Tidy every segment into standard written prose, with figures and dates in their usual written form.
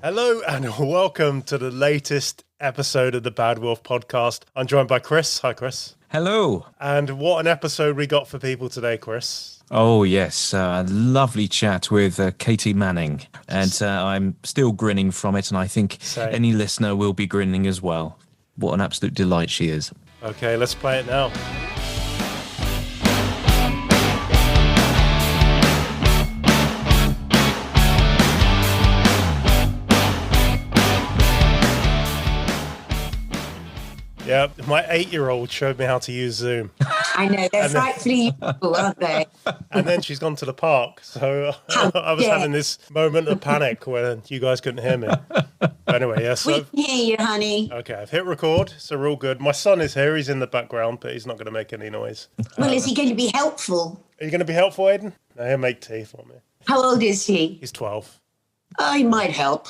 Hello and welcome to the latest episode of the Bad Wolf podcast. I'm joined by Chris. Hi, Chris. Hello. And what an episode we got for people today, Chris. Oh, yes. Lovely chat with Katy Manning. And I'm still grinning from it, and I think any listener will be grinning as well. What an absolute delight she is. Okay, let's play it now. Yeah, my 8-year-old showed me how to use Zoom. I know, they're frightfully useful, aren't they? And then she's gone to the park, so I was having this moment of panic when you guys couldn't hear me. But anyway, yes. We can hear you, honey. Okay, I've hit record, so we're all good. My son is here, he's in the background, but he's not going to make any noise. Well, is he going to be helpful? Are you going to be helpful, Aidan? No, he'll make tea for me. How old is he? He's 12. Oh, he might help.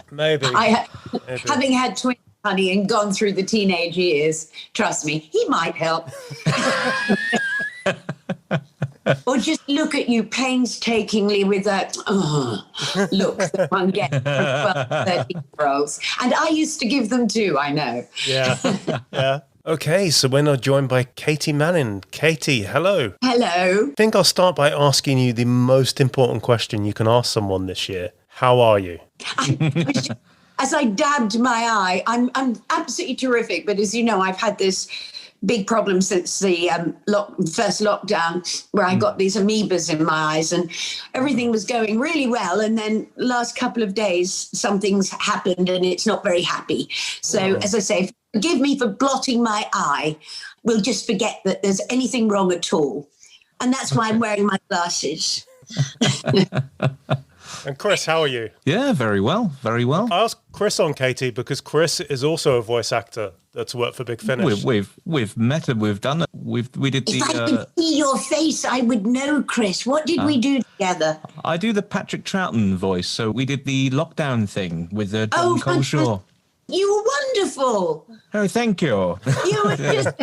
Maybe. Having had twins, honey, and gone through the teenage years, trust me, he might help. Or just look at you painstakingly with that look that one gets from 12, 13-year-olds. And I used to give them too, I know. Yeah. Okay, so we're now joined by Katy Manning. Katy, hello. Hello. I think I'll start by asking you the most important question you can ask someone this year. How are you? As I dabbed my eye, I'm absolutely terrific. But as you know, I've had this big problem since the first lockdown where I got these amoebas in my eyes and everything was going really well. And then last couple of days, something's happened and it's not very happy. So as I say, forgive me for blotting my eye. We'll just forget that there's anything wrong at all. And that's why I'm wearing my glasses. And Chris, how are you? Yeah, very well, very well. I asked Chris on Katy because Chris is also a voice actor that's worked for Big Finish. We've met and we've done it. We did the. If I could see your face, I would know, Chris. What did we do together? I do the Patrick Troughton voice, so we did the lockdown thing with John Coleshaw. You were wonderful. Oh, thank you. You were just.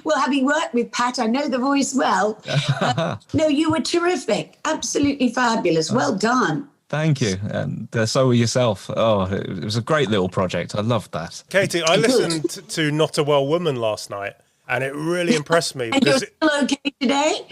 Well, having worked with Pat, I know the voice well. No, you were terrific. Absolutely fabulous. Well done. Thank you. And so were yourself. Oh, it was a great little project. I loved that. Katy, I listened to Not a Well Woman last night, and it really impressed me. And you're still okay today?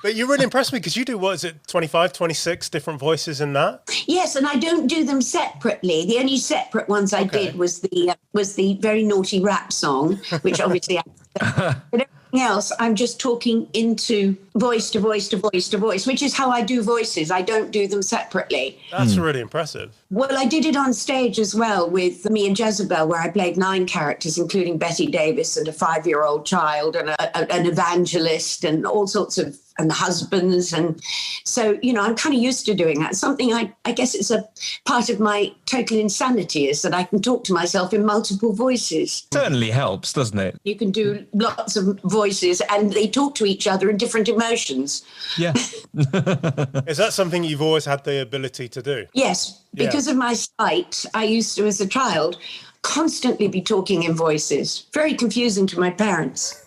But you really impressed me because you do, 25, 26 different voices in that? Yes, and I don't do them separately. The only separate ones I did was the very naughty rap song, which obviously but everything else, I'm just talking into voice to voice to voice to voice, which is how I do voices. I don't do them separately. That's really impressive. Well, I did it on stage as well with Me and Jezebel, where I played 9 characters, including Betty Davis and a 5-year-old child and an evangelist and all sorts of and husbands. And so, I'm kind of used to doing that. Something I guess it's a part of my total insanity is that I can talk to myself in multiple voices. Certainly helps, doesn't it? You can do lots of voices and they talk to each other in different emotions. Yeah. Is that something you've always had the ability to do? Yes. Because of my sight, I used to, as a child, constantly be talking in voices. Very confusing to my parents.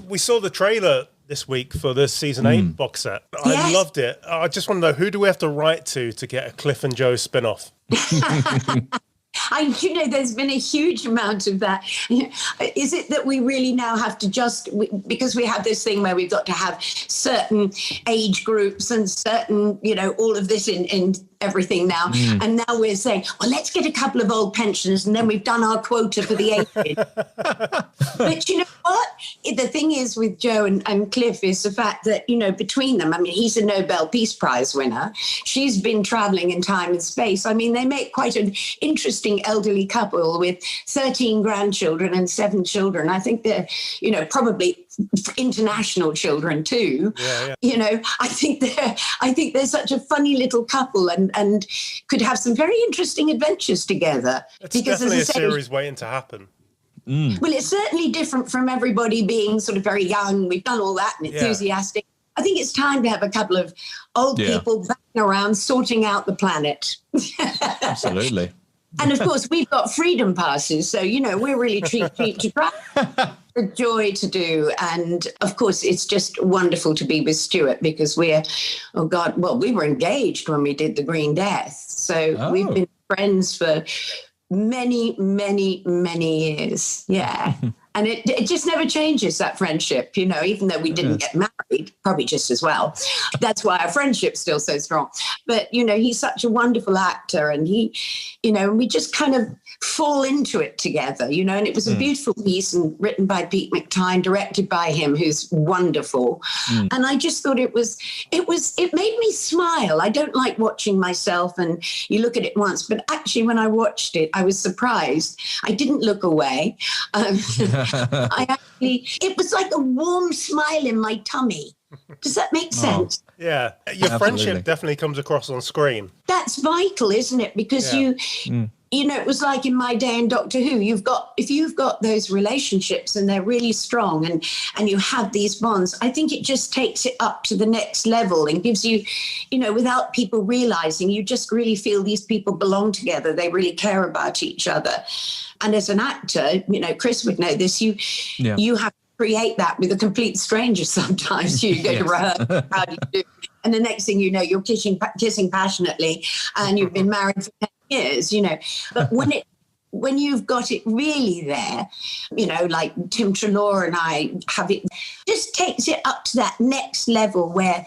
We saw the trailer this week for the season 8 box set. I loved it. I just want to know, who do we have to write to get a Cliff and Joe spin-off? There's been a huge amount of that. Is it that we really now have to because we have this thing where we've got to have certain age groups and certain, all of this in everything now. And now we're saying, well, let's get a couple of old pensioners and then we've done our quota for the 80s. But you know what? The thing is with Joe and Cliff is the fact that, between them, he's a Nobel Peace Prize winner. She's been traveling in time and space. They make quite an interesting elderly couple with 13 grandchildren and 7 children. I think they're, probably international children too. Yeah. I think they're such a funny little couple and could have some very interesting adventures together. It's definitely a series waiting to happen. Well, it's certainly different from everybody being sort of very young. We've done all that and enthusiastic. I think it's time to have a couple of old people backing around sorting out the planet. Absolutely. And of course, we've got freedom passes. So, we're really cheap to try. A joy to do. And of course, it's just wonderful to be with Stuart because we were engaged when we did The Green Death. So we've been friends for many, many, many years. Yeah. And it just never changes, that friendship, even though we didn't get married, probably just as well. That's why our friendship's still so strong. But, he's such a wonderful actor and we just kind of fall into it together, and it was a beautiful piece and written by Pete McTine, directed by him, who's wonderful. And I just thought it made me smile. I don't like watching myself and you look at it once, but actually when I watched it, I was surprised. I didn't look away. It was like a warm smile in my tummy. Does that make sense? Yeah. Your friendship definitely comes across on screen. That's vital, isn't it? Because it was like in my day in Doctor Who, if you've got those relationships and they're really strong and you have these bonds, I think it just takes it up to the next level and gives you, without people realizing, you just really feel these people belong together. They really care about each other. And as an actor, Chris would know this, you have to create that with a complete stranger sometimes. You go to rehearse, how do you do? And the next thing you know, you're kissing passionately and you've been married for 10 years, But when you've got it really there, like Tim Treloar and I have it, just takes it up to that next level where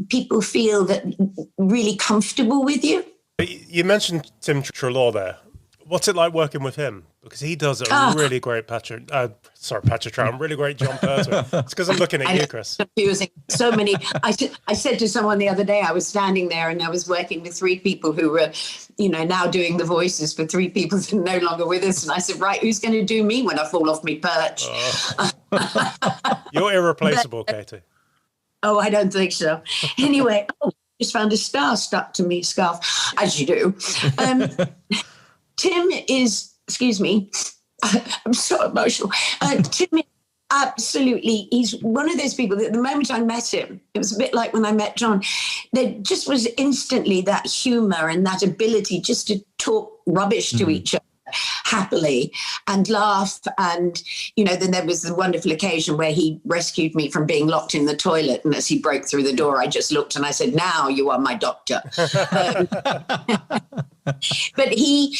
people feel that really comfortable with you. You mentioned Tim Treloar there. What's it like working with him? Because he does a really great Patrick Troughton, really great John Pertwee. It's because I'm looking at you, Chris. Confusing. So many. I said to someone the other day, I was standing there and I was working with 3 people who were, now doing the voices for 3 people that are no longer with us. And I said, right, who's going to do me when I fall off my perch? You're irreplaceable, Katy. Oh, I don't think so. Anyway, just found a star stuck to me, scarf, as you do. Tim is, excuse me, I'm so emotional. Tim is absolutely, he's one of those people that the moment I met him, it was a bit like when I met John, there just was instantly that humor and that ability just to talk rubbish to each other happily and laugh. And, then there was the wonderful occasion where he rescued me from being locked in the toilet. And as he broke through the door, I just looked and I said, now you are my doctor. But he,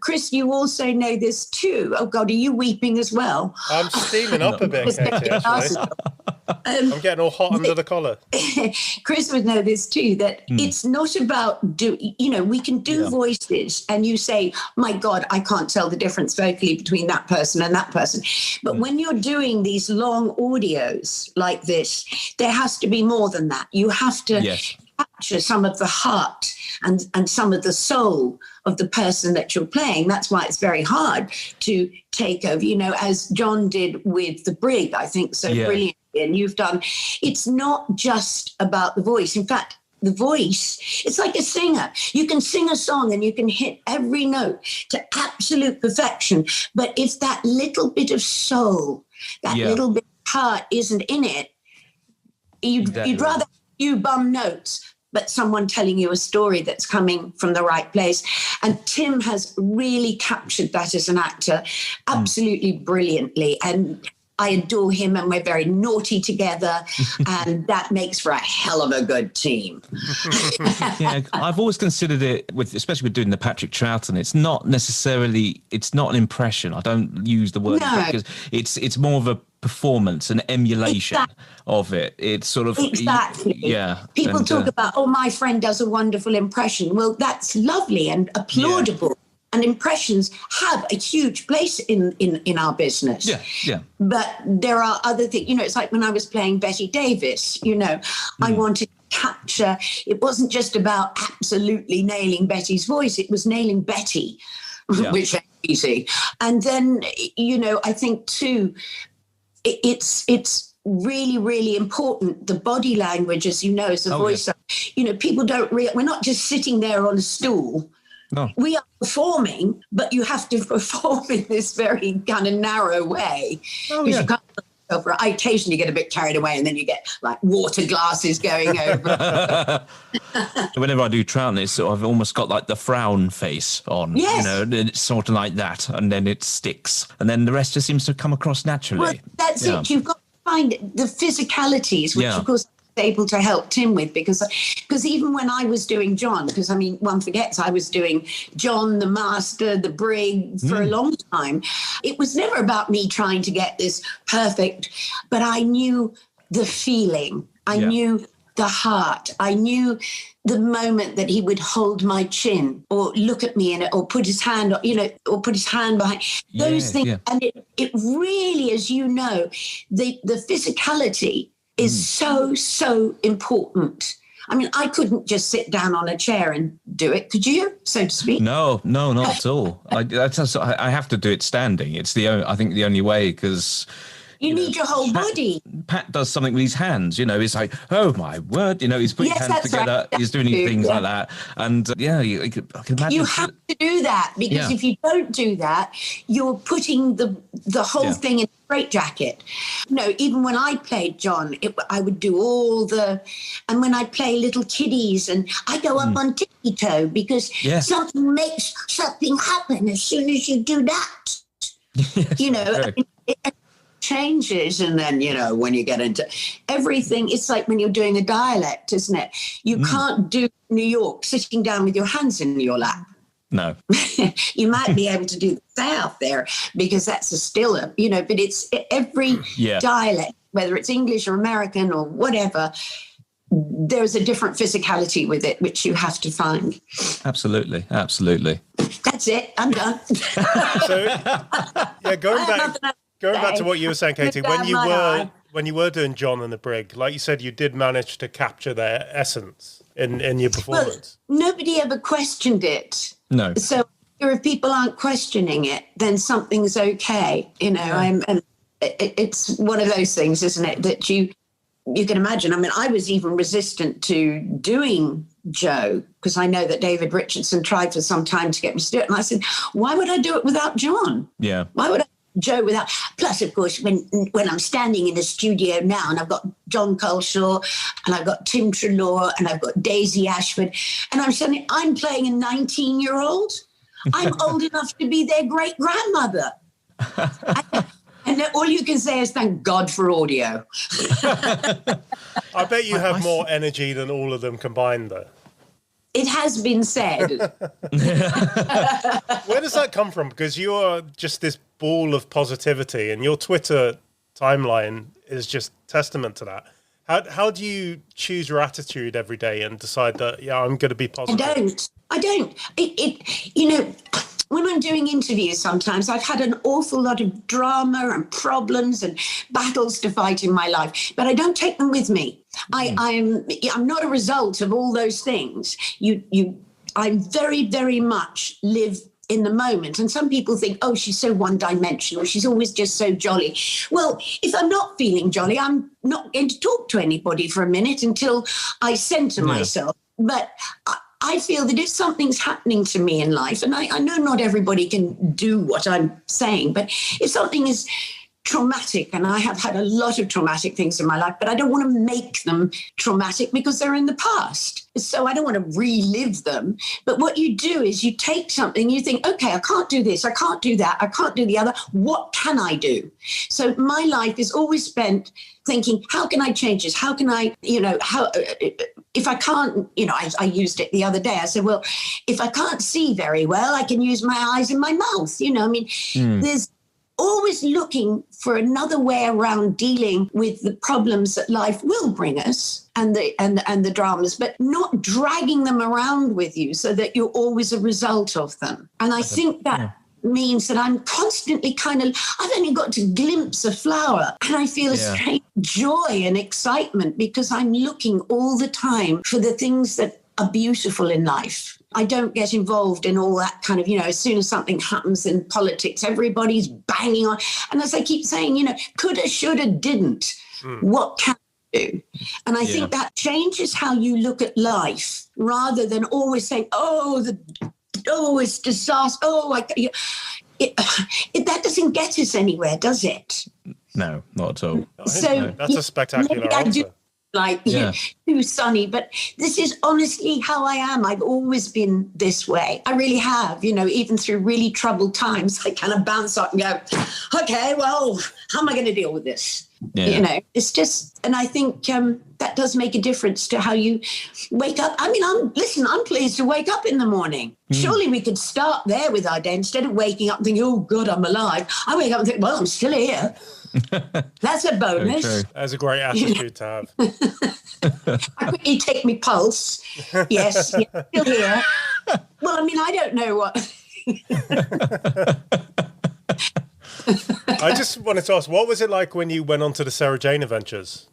Chris, you also know this too. Oh God, are you weeping as well? I'm steaming up a bit, Katy, actually. I'm getting all hot under the collar. Chris would know this too, that it's not about we can do voices and you say, my God, I can't tell the difference vocally between that person and that person. But when you're doing these long audios like this, there has to be more than that. You have to capture some of the heart and some of the soul of the person that you're playing. That's why it's very hard to take over, as John did with The Brig, I think so brilliantly. And you've done, it's not just about the voice. In fact, the voice, it's like a singer. You can sing a song and you can hit every note to absolute perfection. But if that little bit of soul, that little bit of heart isn't in it, you'd rather you bum notes, but someone telling you a story that's coming from the right place. And Tim has really captured that as an actor absolutely brilliantly. And I adore him and we're very naughty together and that makes for a hell of a good team. I've always considered it, especially with doing the Patrick Troughton, it's not an impression. I don't use the word because it's more of a performance, an emulation of it. It's sort of people talk about, my friend does a wonderful impression. Well, that's lovely and applaudable. And impressions have a huge place in our business. But there are other things, it's like when I was playing Betty Davis, I wanted to capture, it wasn't just about absolutely nailing Betty's voice, it was nailing Betty, which ain't easy. And then, I think too, it's really, really important. The body language, as you know, as a voiceover, people don't we're not just sitting there on a stool. No. We are performing, but you have to perform in this very kind of narrow way. You can't voiceover, I occasionally get a bit carried away, and then you get like water glasses going over. Whenever I do Troughton, it's sort of I've almost got like the frown face on. Yes. And it's sort of like that, and then it sticks, and then the rest just seems to come across naturally. Well, that's it. You've got to find the physicalities, which of course I was able to help Tim with, because even when I was doing John, because I mean, one forgets I was doing John, the Master, the Brig for a long time. It was never about me trying to get this perfect, but I knew the feeling. I knew the heart. I knew the moment that he would hold my chin or look at me or put his hand, or put his hand behind those things. Yeah. And it really, as you know, the physicality is so important. I mean, I couldn't just sit down on a chair and do it. Could you, so to speak? No, not at all. I have to do it standing. It's I think the only way, because you need your whole body. Pat does something with his hands, it's like, oh my word, he's putting hands together, right. he's doing things like that. And I can imagine. You have to do that, because if you don't do that, you're putting the whole thing in a straitjacket. Even when I played John, I would do and when I play little kiddies, and I go up on tippy toe, because something makes something happen as soon as you do that. It changes, and then when you get into everything, it's like when you're doing a dialect, isn't it? You can't do New York sitting down with your hands in your lap. No. You might be able to do the South there, because that's a stiller, but it's every dialect, whether it's English or American or whatever, there's a different physicality with it, which you have to find. Absolutely. That's it. I'm done. So, going back to what you were saying, Katy, when you were doing John and the Brig, like you said, you did manage to capture their essence in your performance. Well, nobody ever questioned it. No. So if people aren't questioning it, then something's okay. And it's one of those things, isn't it, that you can imagine. I mean, I was even resistant to doing Joe, because I know that David Richardson tried for some time to get me to do it. And I said, why would I do it without John? Yeah. Why would I Joe without? Plus, of course, when I'm standing in the studio now, and I've got John Culshaw, and I've got Tim Treloar, and I've got Daisy Ashford, and I'm playing a 19-year-old. I'm old enough to be their great grandmother. And all you can say is thank God for audio. I bet you have more energy than all of them combined, though. It has been said. Where does that come from? Because you are just this ball of positivity, and your Twitter timeline is just testament to that. How do you choose your attitude every day and decide that, I'm going to be positive? I don't. When I'm doing interviews, sometimes I've had an awful lot of drama and problems and battles to fight in my life, but I don't take them with me. I'm not a result of all those things. I very, very much live in the moment. And some people think, oh, she's so one-dimensional. She's always just so jolly. Well, if I'm not feeling jolly, I'm not going to talk to anybody for a minute until I center myself. But I feel that if something's happening to me in life, and I know not everybody can do what I'm saying, but if something is traumatic, and I have had a lot of traumatic things in my life, but I don't want to make them traumatic because they're in the past. So I don't want to relive them. But what you do is you take something, you think, okay, I can't do this, I can't do that, I can't do the other. What can I do? So my life is always spent thinking, how can I change this? How can I, if I can't, I used it the other day. I said, well, if I can't see very well, I can use my eyes and my mouth. There's always looking for another way around dealing with the problems that life will bring us and the dramas, but not dragging them around with you so that you're always a result of them. And I think that means that I'm constantly I've only got to glimpse a flower and I feel a strange joy and excitement because I'm looking all the time for the things that are beautiful in life. I don't get involved in all that as soon as something happens in politics, everybody's banging on. And as I keep saying, coulda, shoulda, didn't. What can I do? And I think that changes how you look at life rather than always saying, it's disaster. That doesn't get us anywhere, does it? No, not at all. So That's a spectacular answer. Too sunny, but this is honestly how I am. I've always been this way. I really have, even through really troubled times, I kind of bounce up and go, okay, well, how am I going to deal with this? Yeah. It's just, and I think that does make a difference to how you wake up. I mean, I'm pleased to wake up in the morning. Surely we could start there with our day instead of waking up and thinking, oh God, I'm alive. I wake up and think, well, I'm still here. That's a bonus. That's a great attitude to have. I quickly take my pulse. Yes, still here. Well, I mean, I don't know what. I just wanted to ask, what was it like when you went on to the Sarah Jane Adventures?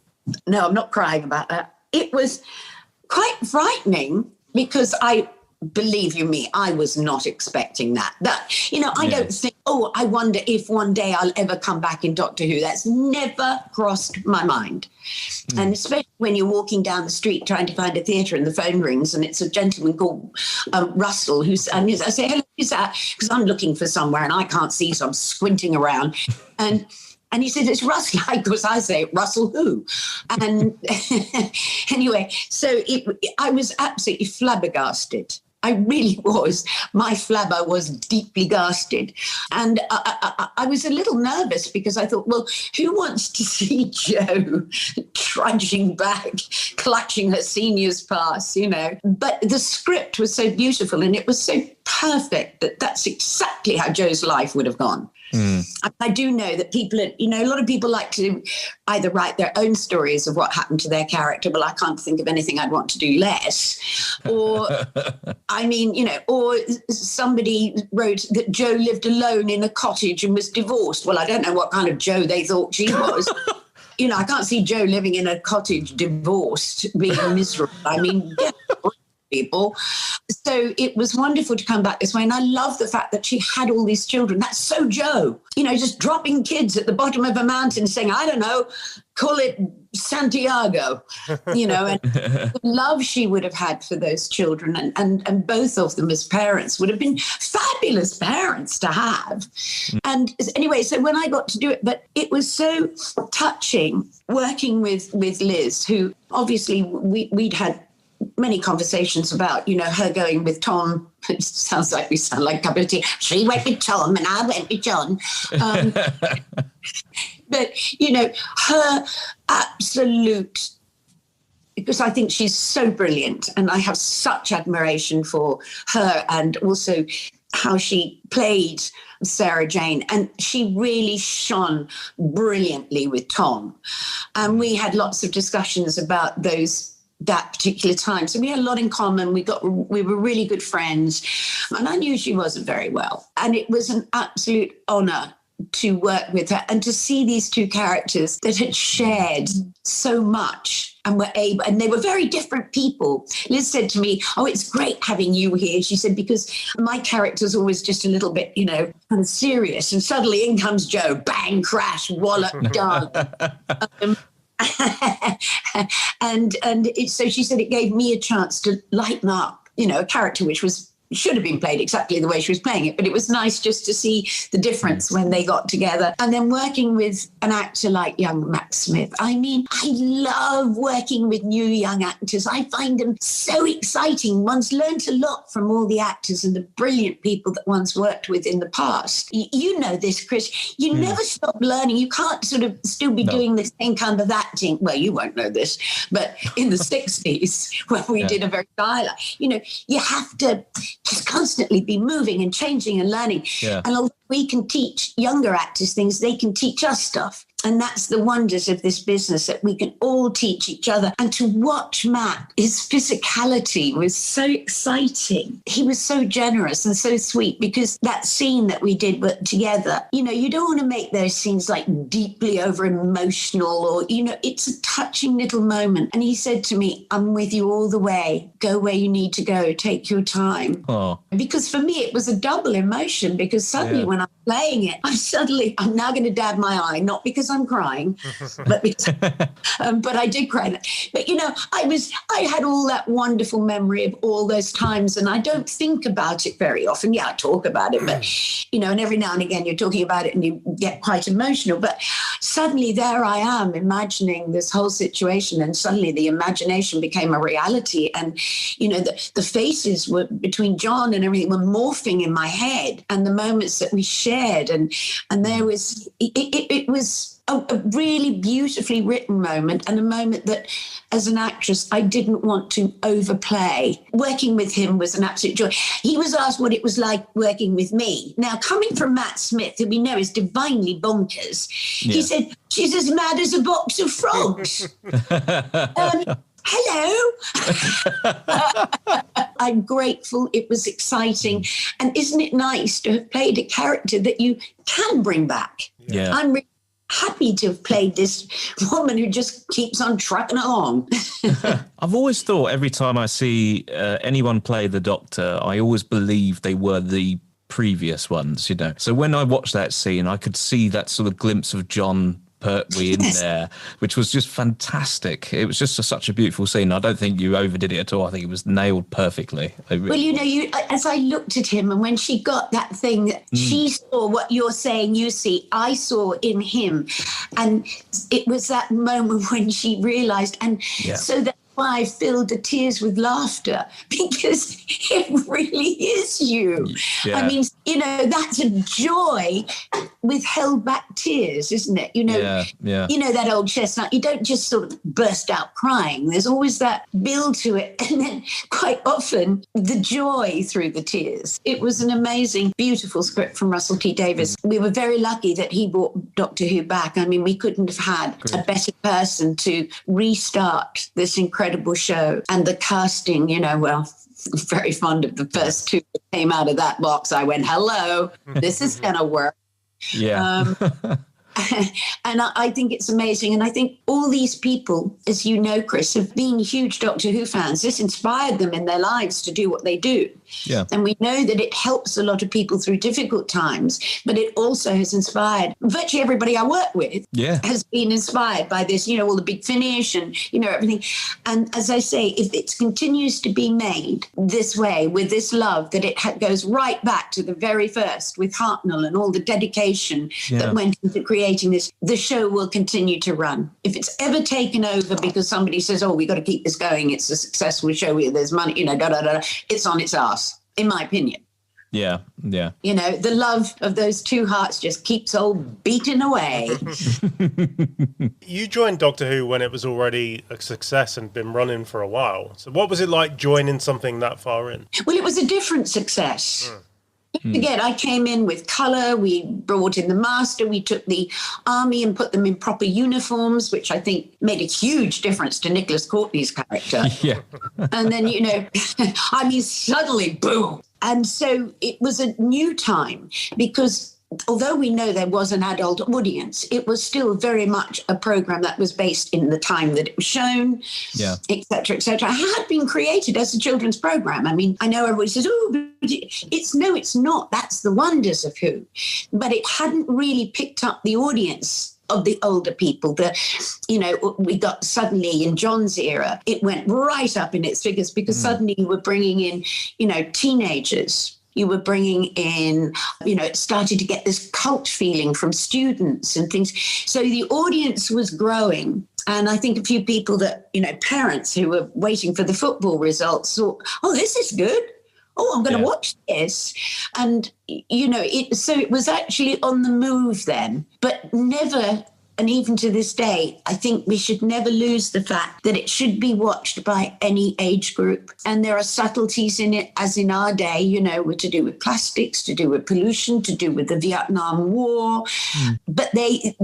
No, I'm not crying about that. It was quite frightening because believe you me, I was not expecting that. I don't think, I wonder if one day I'll ever come back in Doctor Who. That's never crossed my mind. And especially when you're walking down the street trying to find a theatre and the phone rings and it's a gentleman called Russell I say, hello, who's that? Because I'm looking for somewhere and I can't see, so I'm squinting around. And he said, it's Russell. Of course, I say, Russell who? And anyway, so I was absolutely flabbergasted. I really was. My flabber was deeply gasted. And I was a little nervous because I thought, well, who wants to see Jo trudging back, clutching her senior's pass, But the script was so beautiful and it was so perfect that that's exactly how Jo's life would have gone. I do know that people, a lot of people like to either write their own stories of what happened to their character. Well, I can't think of anything I'd want to do less. Or, or somebody wrote that Jo lived alone in a cottage and was divorced. Well, I don't know what kind of Jo they thought she was. I can't see Jo living in a cottage divorced, being miserable. I mean, people. So it was wonderful to come back this way. And I love the fact that she had all these children. That's so Jo, just dropping kids at the bottom of a mountain saying, I don't know, call it Santiago, and the love she would have had for those children and both of them as parents would have been fabulous parents to have. And anyway, so when I got to do it, but it was so touching working with Liz, who obviously we'd had many conversations about, her going with Tom. It sounds like we sound like a couple of tea. She went with Tom and I went with John. But, her absolute, because I think she's so brilliant and I have such admiration for her and also how she played Sarah Jane, and she really shone brilliantly with Tom. And we had lots of discussions about that particular time. So we had a lot in common. We were really good friends. And I knew she wasn't very well. And it was an absolute honor to work with her and to see these two characters that had shared so much and they were very different people. Liz said to me, oh, it's great having you here. She said, because my character's always just a little bit, kind of serious. And suddenly in comes Jo, bang, crash, wallop, done. So she said it gave me a chance to lighten up, a character which should have been played exactly the way she was playing it. But it was nice just to see the difference when they got together. And then working with an actor like young Matt Smith. I mean, I love working with new young actors. I find them so exciting. One's learned a lot from all the actors and the brilliant people that one's worked with in the past. You know this, Chris. You never stop learning. You can't sort of still be doing the same kind of acting. Well, you won't know this, but in the 60s, when we did a very dialogue, you have to just constantly be moving and changing and learning. Yeah. And although we can teach younger actors things, they can teach us stuff. And that's the wonders of this business, that we can all teach each other. And to watch Matt, his physicality was so exciting. He was so generous and so sweet, because that scene that we did together, you don't want to make those scenes like deeply over emotional or, it's a touching little moment. And he said to me, I'm with you all the way. Go where you need to go. Take your time. Oh. Because for me, it was a double emotion, because suddenly when I playing it, I'm now going to dab my eye, not because I'm crying, but because, but I did cry. But, I had all that wonderful memory of all those times, and I don't think about it very often. Yeah, I talk about it, but, and every now and again you're talking about it and you get quite emotional. But suddenly there I am imagining this whole situation, and suddenly the imagination became a reality. And, the faces were between John and everything were morphing in my head, and the moments that we shared, and there was it was a really beautifully written moment, and a moment that as an actress I didn't want to overplay. Working with him was an absolute joy. He was asked what it was like working with me. Now, coming from Matt Smith, who we know is divinely bonkers, he said, she's as mad as a box of frogs. Hello. I'm grateful. It was exciting. And isn't it nice to have played a character that you can bring back? Yeah. I'm really happy to have played this woman who just keeps on trucking along. I've always thought every time I see anyone play the Doctor, I always believe they were the previous ones, So when I watched that scene, I could see that sort of glimpse of John Pertwee in there, which was just fantastic. It was just such a beautiful scene. I don't think you overdid it at all. I think it was nailed perfectly. Well, as I looked at him, and when she got that thing, she saw what you're saying you see, I saw in him. And it was that moment when she realised. And so that's why I filled the tears with laughter, because it really is you. Yeah. I mean, that's a joy with held back tears, isn't it? That old chestnut, you don't just sort of burst out crying. There's always that build to it. And then quite often the joy through the tears. It was an amazing, beautiful script from Russell T Davies. We were very lucky that he brought Doctor Who back. I mean, we couldn't have had a better person to restart this incredible show. And the casting, very fond of the first two that came out of that box. I went, hello, this is going to work. Yeah. And I think it's amazing. And I think all these people, as you know, Chris, have been huge Doctor Who fans. This inspired them in their lives to do what they do. Yeah. And we know that it helps a lot of people through difficult times, but it also has inspired virtually everybody I work with has been inspired by this, all the Big Finish and, everything. And as I say, if it continues to be made this way, with this love, that it goes right back to the very first with Hartnell and all the dedication that went into creating this, the show will continue to run. If it's ever taken over because somebody says, we got to keep this going, it's a successful show, there's money, it's on its arse. In my opinion. Yeah. The love of those two hearts just keeps on beating away. You joined Doctor Who when it was already a success and been running for a while. So what was it like joining something that far in? Well, it was a different success. Again, I came in with colour, we brought in the master, we took the army and put them in proper uniforms, which I think made a huge difference to Nicholas Courtney's character. Yeah. And then, suddenly, boom. And so it was a new time, because although we know there was an adult audience, it was still very much a program that was based in the time that it was shown, et cetera, et cetera. It had been created as a children's program. I mean, I know everybody says, it's not. That's the wonders of Who. But it hadn't really picked up the audience of the older people. We got suddenly in John's era, it went right up in its figures, because suddenly you were bringing in, teenagers. You were bringing in, it started to get this cult feeling from students and things. So the audience was growing. And I think a few people that, parents who were waiting for the football results thought, this is good. I'm going to watch this. And, so it was actually on the move then, but never. And even to this day, I think we should never lose the fact that it should be watched by any age group. And there are subtleties in it, as in our day, were to do with plastics, to do with pollution, to do with the Vietnam War. But they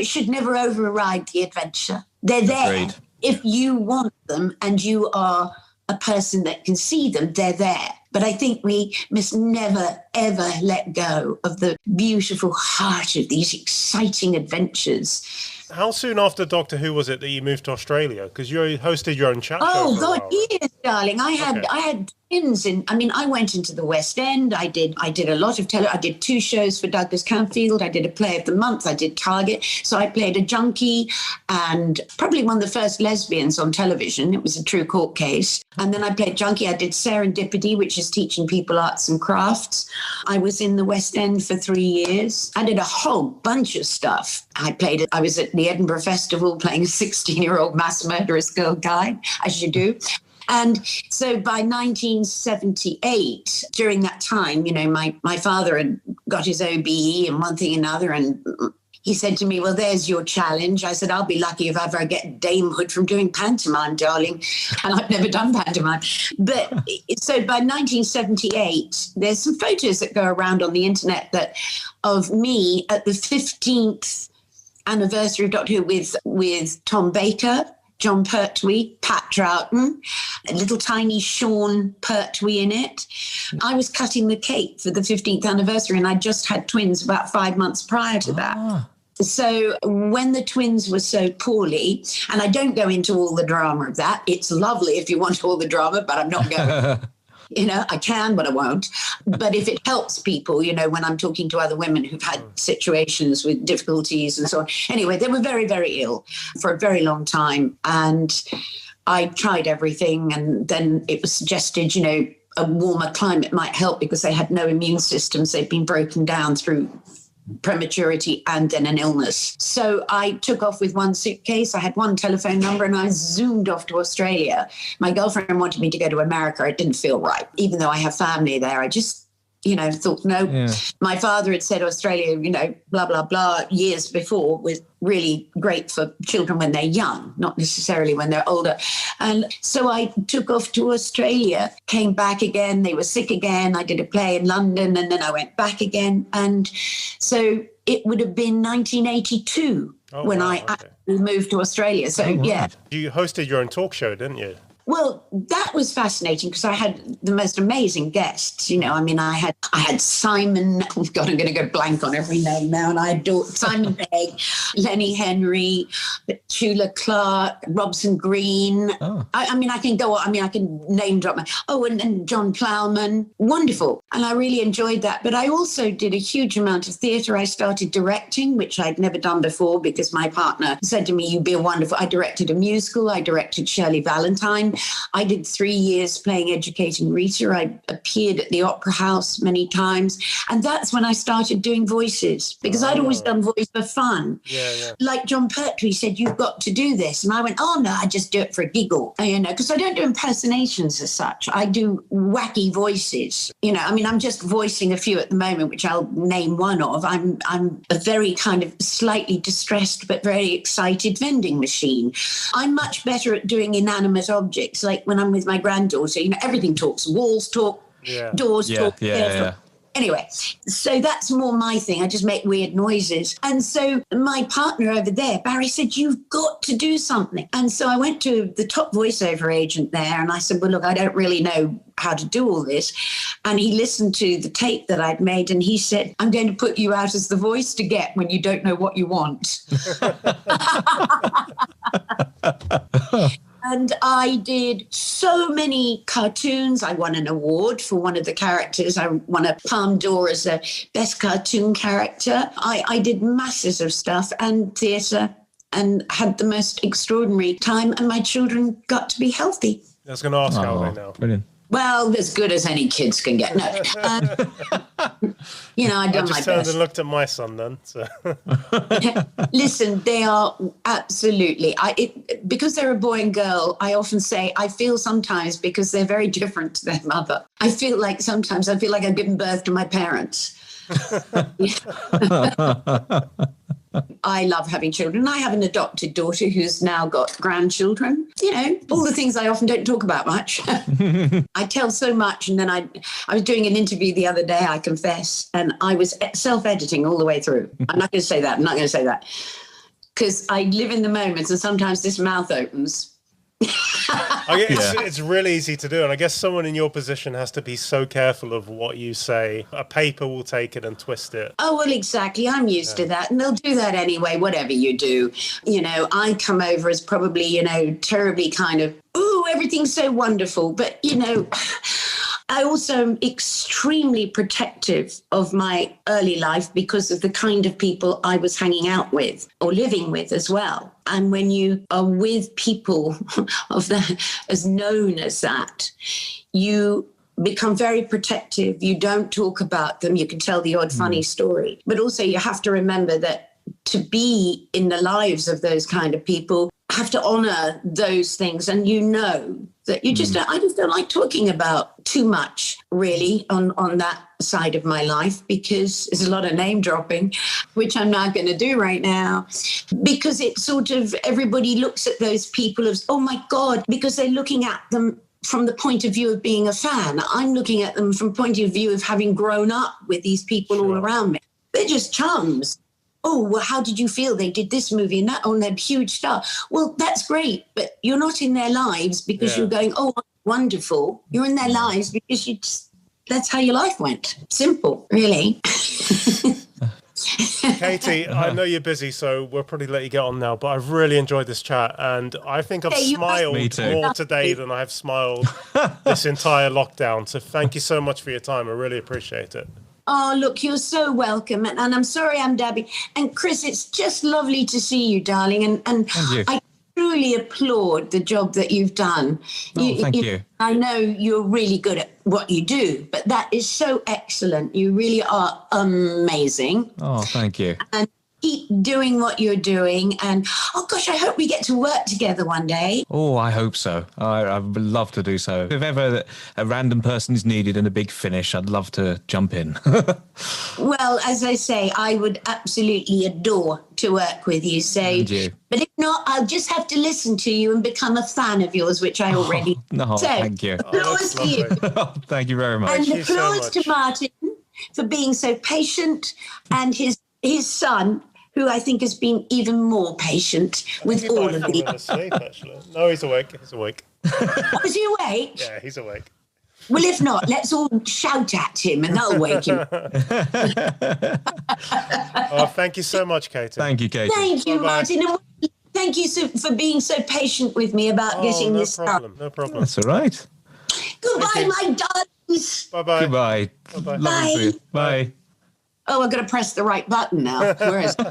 should never override the adventure. They're there. Agreed. If you want them and you are a person that can see them, they're there. But I think we must never, ever let go of the beautiful heart of these exciting adventures. How soon after Doctor Who was it that you moved to Australia? Because you hosted your own chat show. Oh, God, years, darling. I had twins I went into the West End. I did a lot of I did 2 shows for Douglas Camfield. I did a play of the month. I did Target. So I played a junkie and probably one of the first lesbians on television. It was a true court case. And then I played junkie. I did Serendipity, which is teaching people arts and crafts. I was in the West End for 3 years. I did a whole bunch of stuff. I was at the Edinburgh Festival playing a 16-year-old mass murderous girl guide, as you do. And so by 1978, during that time, my father had got his OBE and one thing and another, and he said to me, well, there's your challenge. I said, I'll be lucky if ever I get damehood from doing pantomime, darling. And I've never done pantomime. But so by 1978, there's some photos that go around on the internet of me at the 15th anniversary of Doctor Who with Tom Baker, John Pertwee, Pat Troughton, a little tiny Sean Pertwee in it. I was cutting the cake for the 15th anniversary, and I just had twins about 5 months prior to that. So when the twins were so poorly, and I don't go into all the drama of that, it's lovely if you want all the drama, but I'm not going. I can, but I won't. But if it helps people, when I'm talking to other women who've had situations with difficulties and so on. Anyway, they were very, very ill for a very long time. And I tried everything. And then it was suggested, a warmer climate might help because they had no immune systems. They'd been broken down through prematurity and then an illness. So I took off with one suitcase. I had one telephone number and I zoomed off to Australia. My girlfriend wanted me to go to America. It didn't feel right. Even though I have family there, I just, thought, no. Yeah. My father had said Australia, blah, blah, blah, years before was really great for children when they're young, not necessarily when they're older. And so I took off to Australia, came back again. They were sick again. I did a play in London and then I went back again. And so it would have been 1982 when I actually moved to Australia. So, yeah. You hosted your own talk show, didn't you? Well, that was fascinating because I had the most amazing guests. I had Simon. Oh God, I'm going to go blank on every name now. And I had Simon Pegg, Lenny Henry, Tula Clark, Robson Green. Oh. I can go on. I can name drop. And John Plowman. Wonderful. And I really enjoyed that. But I also did a huge amount of theatre. I started directing, which I'd never done before because my partner said to me, you'd be wonderful. I directed a musical. I directed Shirley Valentine. I did 3 years playing Educating Rita. I appeared at the Opera House many times. And that's when I started doing voices because I'd always done voice for fun. Yeah. Like John Pertwee said, you've got to do this. And I went, oh, no, I just do it for a giggle, because I don't do impersonations as such. I do wacky voices. I'm just voicing a few at the moment, which I'll name one of. I'm a very kind of slightly distressed but very excited vending machine. I'm much better at doing inanimate objects. Like when I'm with my granddaughter, everything talks. Walls talk, doors talk. Yeah. Anyway, so that's more my thing. I just make weird noises. And so my partner over there, Barry, said, you've got to do something. And so I went to the top voiceover agent there and I said, well, look, I don't really know how to do all this. And he listened to the tape that I'd made and he said, I'm going to put you out as the voice to get when you don't know what you want. And I did so many cartoons. I won an award for one of the characters. I won a Palme d'Or as a best cartoon character. I did masses of stuff and theatre and had the most extraordinary time. And my children got to be healthy. I was going to ask how they now. Brilliant. Well, as good as any kids can get. No, I've done my best. I just turned and looked at my son then. So. Listen, they are absolutely. Because they're a boy and girl, I often say I feel sometimes because they're very different to their mother. Sometimes I feel like I've given birth to my parents. I love having children. I have an adopted daughter who's now got grandchildren. All the things I often don't talk about much. I tell so much. And then I was doing an interview the other day, I confess, and I was self-editing all the way through. I'm not going to say that. Because I live in the moment and sometimes this mouth opens. It's really easy to do, and I guess someone in your position has to be so careful of what you say. A paper will take it and twist it. Oh, well, exactly. I'm used to that, and they'll do that anyway, whatever you do. I come over as probably, terribly kind of, ooh, everything's so wonderful. But, I also am extremely protective of my early life because of the kind of people I was hanging out with or living with as well. And when you are with people of that, as known as that, you become very protective. You don't talk about them. You can tell the odd funny story. But also you have to remember that to be in the lives of those kind of people, have to honor those things. And you know that you just don't, I just don't like talking about too much really on that side of my life, because there's a lot of name dropping, which I'm not going to do right now, because it's sort of, everybody looks at those people as, oh my God, because they're looking at them from the point of view of being a fan. I'm looking at them from point of view of having grown up with these people all around me. They're just chums. Oh, well, how did you feel? They did this movie and that, oh, and they're huge star. Well, that's great, but you're not in their lives because you're going, oh, wonderful. You're in their lives because that's how your life went. Simple, really. Katy, I know you're busy, so we'll probably let you get on now, but I've really enjoyed this chat, and I think I've smiled more today than I have smiled this entire lockdown. So thank you so much for your time. I really appreciate it. Oh, look, you're so welcome. And I'm sorry I'm dabbing. And Chris, it's just lovely to see you, darling. And I truly applaud the job that you've done. Thank you. I know you're really good at what you do, but that is so excellent. You really are amazing. Oh, thank you. And keep doing what you're doing. And, oh, gosh, I hope we get to work together one day. Oh, I hope so. I would love to do so. If ever a random person is needed in a big finish, I'd love to jump in. Well, as I say, I would absolutely adore to work with you. So, but if not, I'll just have to listen to you and become a fan of yours, which I already No, so, thank you. Applause to you. Thank you very much. And applause to Martyn for being so patient, and his son, who I think has been even more patient with all of these. Asleep, actually. No, he's awake. He's awake. Was he awake? Yeah, he's awake. Well, if not, let's all shout at him and that'll wake him. Oh, thank you so much, Katy. Thank you, Katy. Thank you, Bye-bye. Martyn. And thank you for being so patient with me about getting this done. No problem. That's all right. Goodbye, my darlings. Bye-bye. Goodbye. Bye-bye. Lovely. Bye. Oh, I've got to press the right button now. Where is it?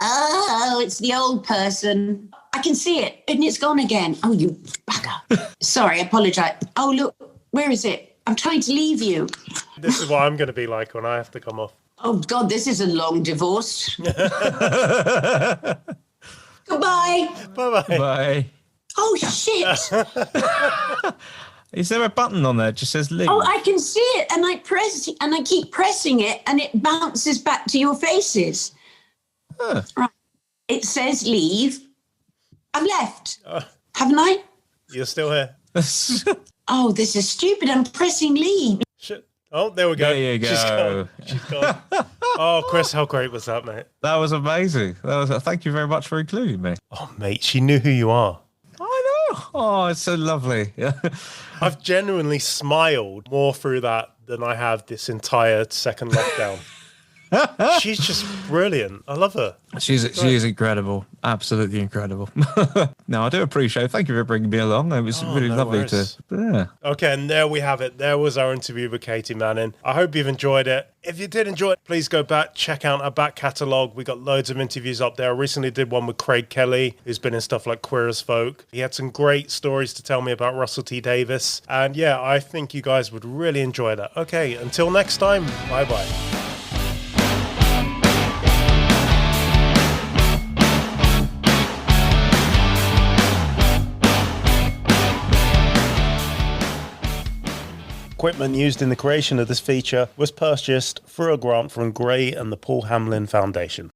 Oh, it's the old person. I can see it, and it's gone again. Oh, you bugger. Sorry, I apologise. Oh, look, where is it? I'm trying to leave you. This is what I'm going to be like when I have to come off. Oh, God, this is a long divorce. Goodbye. Bye-bye. Bye. Oh, shit. Is there a button on there that just says leave? Oh, I can see it, and I keep pressing it, and it bounces back to your faces. Huh. Right. It says leave. I've left. Haven't I? You're still here. Oh, this is stupid. I'm pressing leave. Shit. Oh, there we go. There you go. She's gone. Oh, Chris, how great was that, mate? That was amazing. Thank you very much for including me. Oh, mate, she knew who you are. I know. Oh, it's so lovely. I've genuinely smiled more through that than I have this entire second lockdown. She's just brilliant. I love her. She is incredible. Absolutely incredible. No, I do appreciate it. Thank you for bringing me along. It was really lovely worries. to. Okay, and there we have it. There was our interview with Katy Manning. I hope you've enjoyed it. If you did enjoy it, please go back, check out our back catalogue. We got loads of interviews up there. I recently did one with Craig Kelly, who's been in stuff like Queer as Folk. He had some great stories to tell me about Russell T Davies. And yeah, I think you guys would really enjoy that. Okay, until next time, bye-bye. Equipment used in the creation of this feature was purchased through a grant from Gray and the Paul Hamlin Foundation.